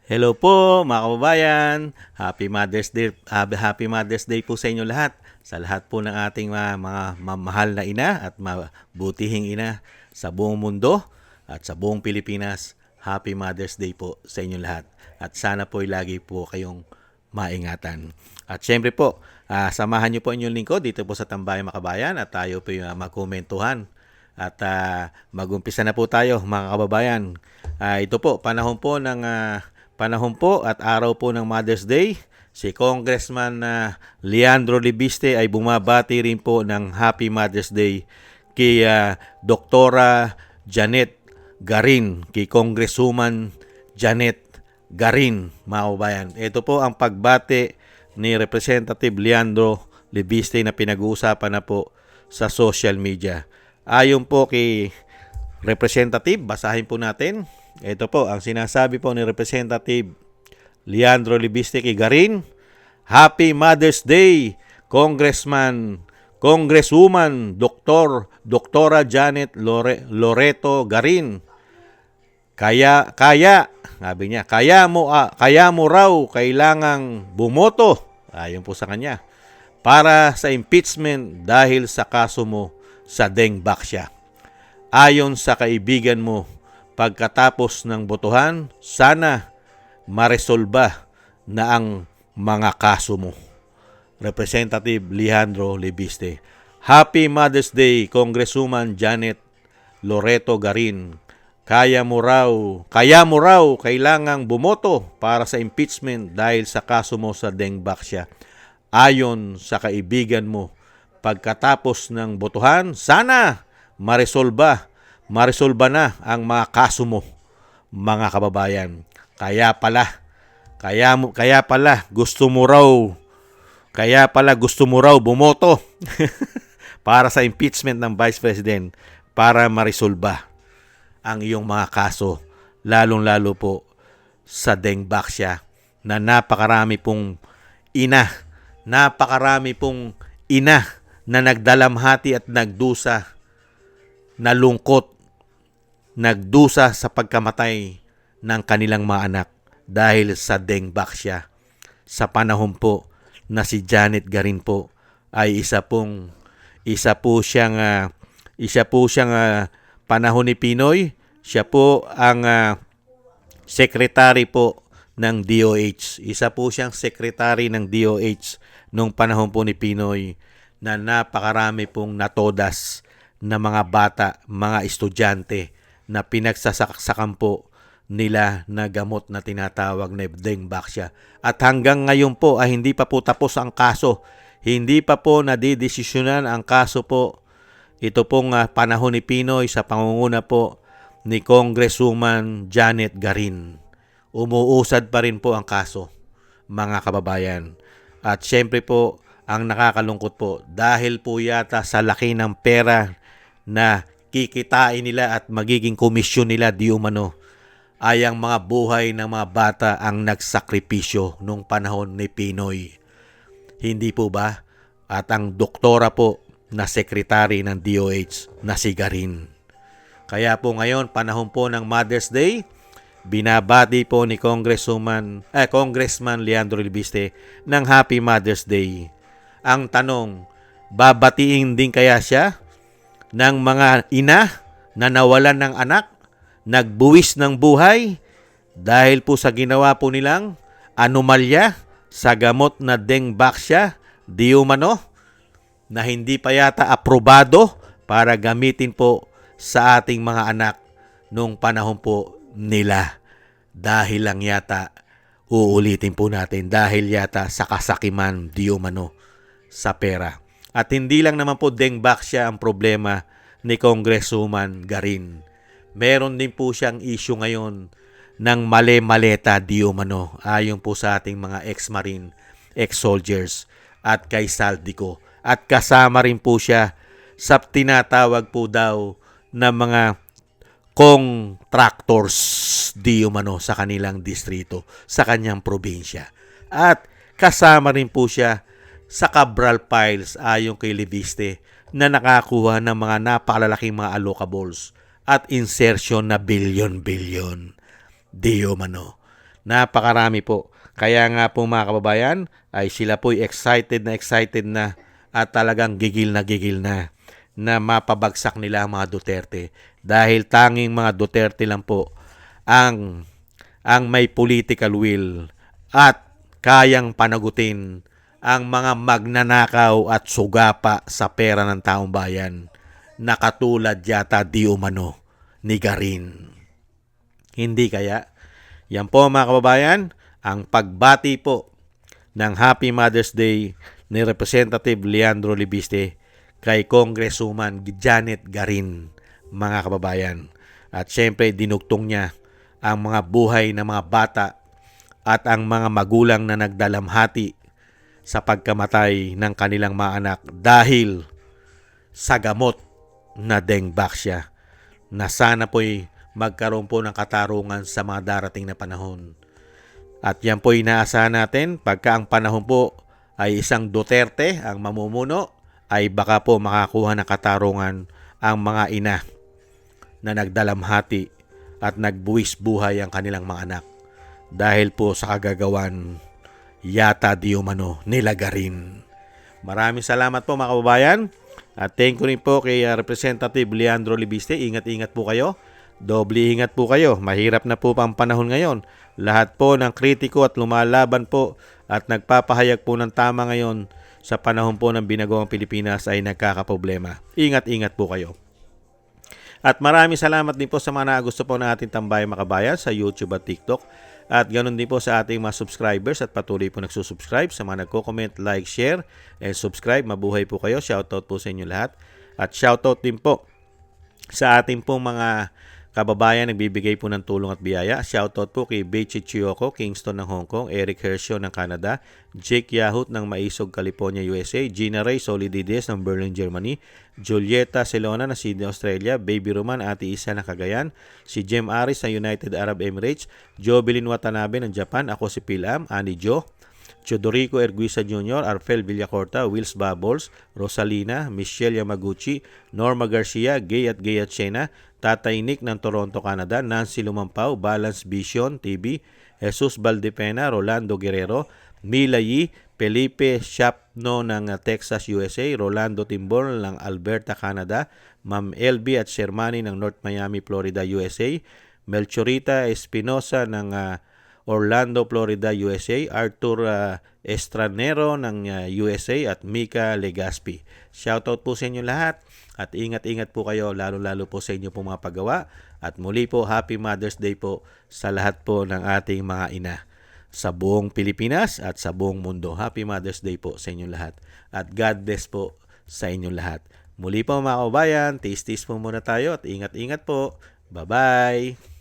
Hello po mga kababayan. Happy Mother's Day. Happy Mother's Day po sa inyo lahat. Sa lahat po ng ating mga mamahal na ina at mabutihing ina sa buong mundo at sa buong Pilipinas. Happy Mother's Day po sa inyo lahat. At sana po lagi po kayong maingatan. At syempre po, samahan niyo po inyong lingkod dito po sa Tambayang Makabayan at tayo po yung magkomentuhan. At mag-umpisa na po tayo mga kababayan. Ito po, panahon po at araw po ng Mother's Day. Si Congressman Leandro Libiste ay bumabati rin po ng Happy Mother's Day kay Doktora Janet Garin, kay Congresswoman Janet Garin, mga kababayan. Ito po ang pagbati ni Representative Leandro Libiste na pinag-uusapan na po sa social media. Ayon po kay Representative, basahin po natin. Ito po ang sinasabi po ni Representative Leandro Libiste kay Garin. Happy Mother's Day, Congresswoman, Doktora Janet Loreto Garin. Sabi niya, kaya mo raw kailangang bumoto. Ayon po sa kanya. Para sa impeachment dahil sa kaso mo sa Deng Baxia. Ayon sa kaibigan mo, pagkatapos ng botohan, sana maresolba na ang mga kaso mo. Representative Leandro Libiste. Happy Mother's Day, Congresswoman Janet Loreto Garin. Kaya mo raw kailangang bumoto para sa impeachment dahil sa kaso mo sa Deng Baxia. Ayon sa kaibigan mo, pagkatapos ng botohan, sana maresolba na ang mga kaso mo, mga kababayan. Kaya pala gusto mo raw bumoto para sa impeachment ng Vice President para maresolba ang iyong mga kaso, lalong-lalo po sa Deng Baxia na napakarami pong ina na nagdalamhati at nagdusa sa pagkamatay ng kanilang mga anak dahil sa Deng Baxia. Sa panahon po na si Janet Garin po ay isa po siyang panahon ni Pinoy. Siya po ang secretary po ng DOH. Isa po siyang secretary ng DOH nung panahon po ni Pinoy na napakarami pong natodas na mga bata, mga estudyante na pinagsasaksakan po nila na gamot na tinatawag na Deng Baxia. At hanggang ngayon po ay hindi pa po tapos ang kaso. Hindi pa po nadidesisyonan ang kaso po. Ito pong panahon ni Pinoy sa pangunguna po ni Congresswoman Janet Garin. Umuusad pa rin po ang kaso, mga kababayan. At syempre po, ang nakakalungkot po, dahil po yata sa laki ng pera na kikitain nila at magiging komisyon nila di umano, ay ang mga buhay ng mga bata ang nagsakripisyo nung panahon ni Pinoy. Hindi po ba? At ang doktora po na sekretary ng DOH na si Garin. Kaya po ngayon, panahon po ng Mother's Day, binabati po ni Congressman Leandro Libiste ng Happy Mother's Day. Ang tanong, babatiin din kaya siya ng mga ina na nawalan ng anak, nagbuwis ng buhay dahil po sa ginawa po nilang anomalya sa gamot na Deng Baxia di umano na hindi pa yata aprobado para gamitin po sa ating mga anak nung panahon po nila. Dahil lang yata, uulitin po natin, dahil yata sa kasakiman di umano sa pera. At hindi lang naman po Deng Baxia ang problema ni Congresswoman Garin. Meron din po siyang issue ngayon ng male-maleta di umano ayon po sa ating mga ex-marine, ex-soldiers at kay Saldico. At kasama rin po siya sa tinatawag po daw na mga contractors di umano sa kanilang distrito, sa kanyang probinsya. At kasama rin po siya sa Cabral Files ayon kay Libiste na nakakuha ng mga napakalalaking mga allocables at insertion na bilyon-bilyon di umano. Napakarami po. Kaya nga po mga kababayan, ay sila po'y excited na at talagang gigil na mapabagsak nila ang mga Duterte. Dahil tanging mga Duterte lang po ang may political will at kayang panagutin ang mga magnanakaw at sugapa sa pera ng taong bayan na katulad yata di umano ni Garin. Hindi kaya? Yan po mga kababayan, ang pagbati po ng Happy Mother's Day ni Representative Leandro Libiste kay Congresswoman Janet Garin, mga kababayan. At syempre dinugtong niya ang mga buhay ng mga bata at ang mga magulang na nagdalamhati sa pagkamatay ng kanilang mga anak dahil sa gamot na Dengvaxia, na sana po'y magkaroon po ng katarungan sa mga darating na panahon. At yan po'y inaasahan natin pagka ang panahon po ay isang Duterte ang mamumuno, ay baka po makakuha ng katarungan ang mga ina na nagdalamhati at nagbuwis buhay ang kanilang mga anak dahil po sa kagagawan yata di umano nila Garin. Maraming salamat po mga kababayan at thank you rin po kay Representative Leandro Libiste. Ingat-ingat po kayo. Doble ingat po kayo. Mahirap na po ang panahon ngayon. Lahat po ng kritiko at lumalaban po at nagpapahayag po ng tama ngayon sa panahon po ng binagawang Pilipinas ay nagkakaproblema. Ingat-ingat po kayo. At maraming salamat din po sa mga gusto po ng ating tambayang makabayan sa YouTube at TikTok. At ganoon din po sa ating mga subscribers at patuloy po nagsusubscribe, sa mga nagko-comment, like, share, and subscribe. Mabuhay po kayo. Shoutout po sa inyo lahat. At shoutout din po sa ating pong mga kababayan nagbibigay po ng tulong at biyaya. Shoutout po kay Beichi Chiyoko, Kingston ng Hong Kong, Eric Hershio ng Canada, Jake Yahut ng Maisog, California, USA, Gina Ray Solidides ng Berlin, Germany, Julieta Celona ng Sydney, Australia, Baby Roman, Ate Isa ng Cagayan, si Jem Aris ng United Arab Emirates, Jovelyn Watanabe ng Japan, ako si Pilam, Ani Jo, Chodorico Erguisa Jr., Arfel Villacorta, Wills Bubbles, Rosalina, Michelle Yamaguchi, Norma Garcia, Gay at Sena, Tatay Nick ng Toronto, Canada, Nancy Lumampaw, Balance Vision TV, Jesus Valdepena, Rolando Guerrero, Mila Yi, Felipe Shapno ng Texas, USA, Rolando Timbor ng Alberta, Canada, Ma'am LB at Shermani ng North Miami, Florida, USA, Melchorita Espinosa ng Orlando, Florida, USA, Arthur Estranero ng USA at Mika Legaspi. Shoutout po sa inyo lahat at ingat-ingat po kayo lalo-lalo po sa inyo pong mga paggawa. At muli po, Happy Mother's Day po sa lahat po ng ating mga ina sa buong Pilipinas at sa buong mundo. Happy Mother's Day po sa inyo lahat at God bless po sa inyo lahat. Muli po mga kababayan, tis-tis po muna tayo at ingat-ingat po. Bye-bye!